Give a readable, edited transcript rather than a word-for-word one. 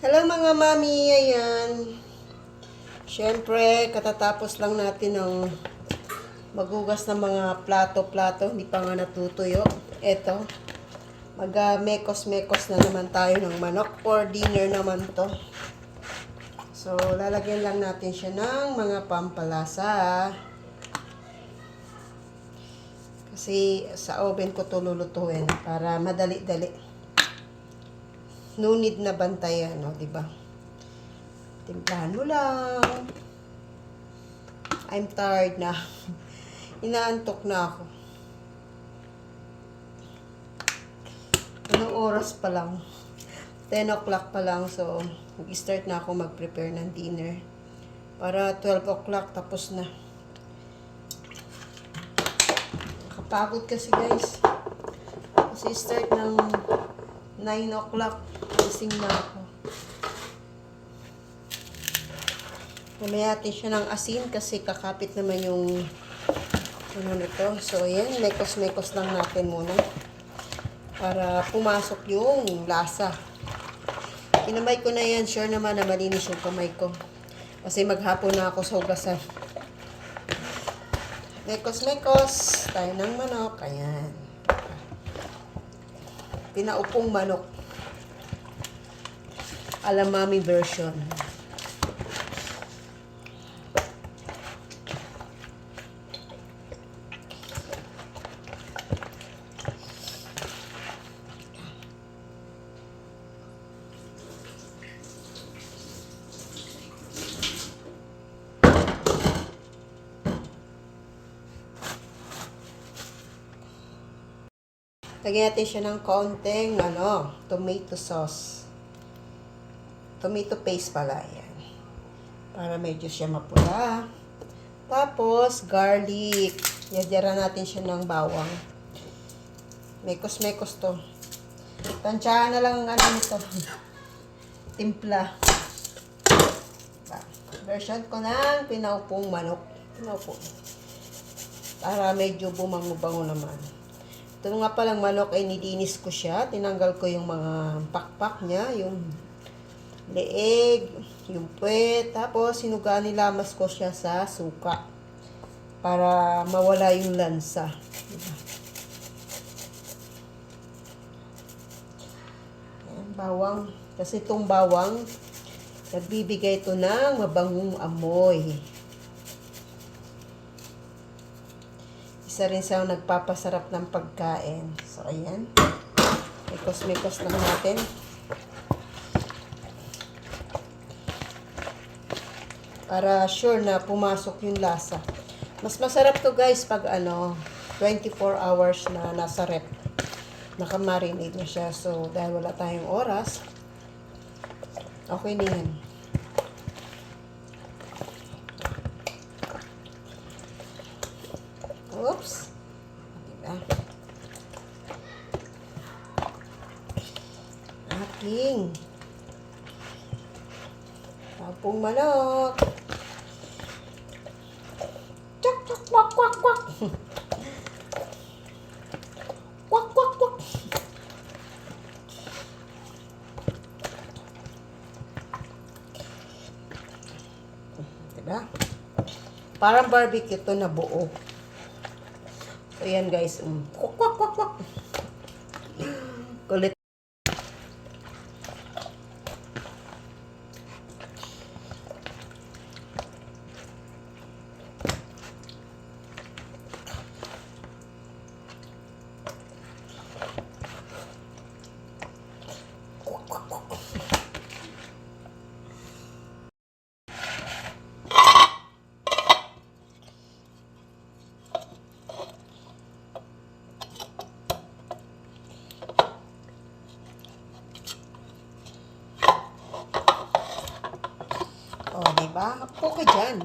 Hello mga mami, ayan. Siyempre, katatapos lang natin ng maghugas ng mga plato-plato, hindi pa nga natutuyo. Eto, mag-mekos-mekos na naman tayo ng manok for dinner naman to. So, lalagyan lang natin siya ng mga pampalasa. Kasi sa oven ko to lulutuin para madali-dali. No need na bantayan, no, di ba? Timplahan mo lang. I'm tired na. Inaantok na ako. Anong oras pa lang? 10 o'clock pa lang, so mag-start na ako mag-prepare ng dinner. Para 12 o'clock tapos na. Nakapagod kasi guys. Kasi start ng 9 o'clock. Gising na ako. Mamaya natin siya ng asin kasi kakapit naman yung ano nito. So, ayan. Mekos-mekos lang natin muna. Para pumasok yung lasa. Kinamay ko na yan. Sure naman na malinis yung kamay ko. Kasi maghapon na ako sa hugasan. Mekos-mekos. Tayo ng manok. Ayan. Pinaupong manok. Alamami version. Lagyan natin siya ng konting tomato sauce. Tomato paste pala. Yan. Para medyo siya mapula. Tapos, garlic. Yadyaran natin siya ng bawang. Mekos-mekos to. Tansyahan na lang nito. Timpla. Version ko ng pinaupong manok. Pinaupong. Para medyo bumango-bango naman. Ito nga palang manok ay nilinis ko siya. Tinanggal ko yung mga pakpak niya. Yung leeg, yung puwet. Tapos sinuga nilamas ko siya sa suka. Para mawala yung lansa. Diba? Ayan, bawang. Kasi itong bawang, nagbibigay ito ng mabangong amoy. Isa rin sa nagpapasarap ng pagkain. So, ayan. Mekos-mekos lang natin. Para sure na pumasok yung lasa. Mas masarap to guys pag 24 hours na nasa rep. Nakamarinate na siya. So, dahil wala tayong oras, okay na yan. Oops. Diba? Aking tapong manok. Chak, chak, kwak, kwak, kwak. Kwak, kwak, kwak. Diba? Parang barbecue to na buo. So, yan guys. Kwak, kwak, kwak, kwak. Kulit. O, diba? Upo ka dyan.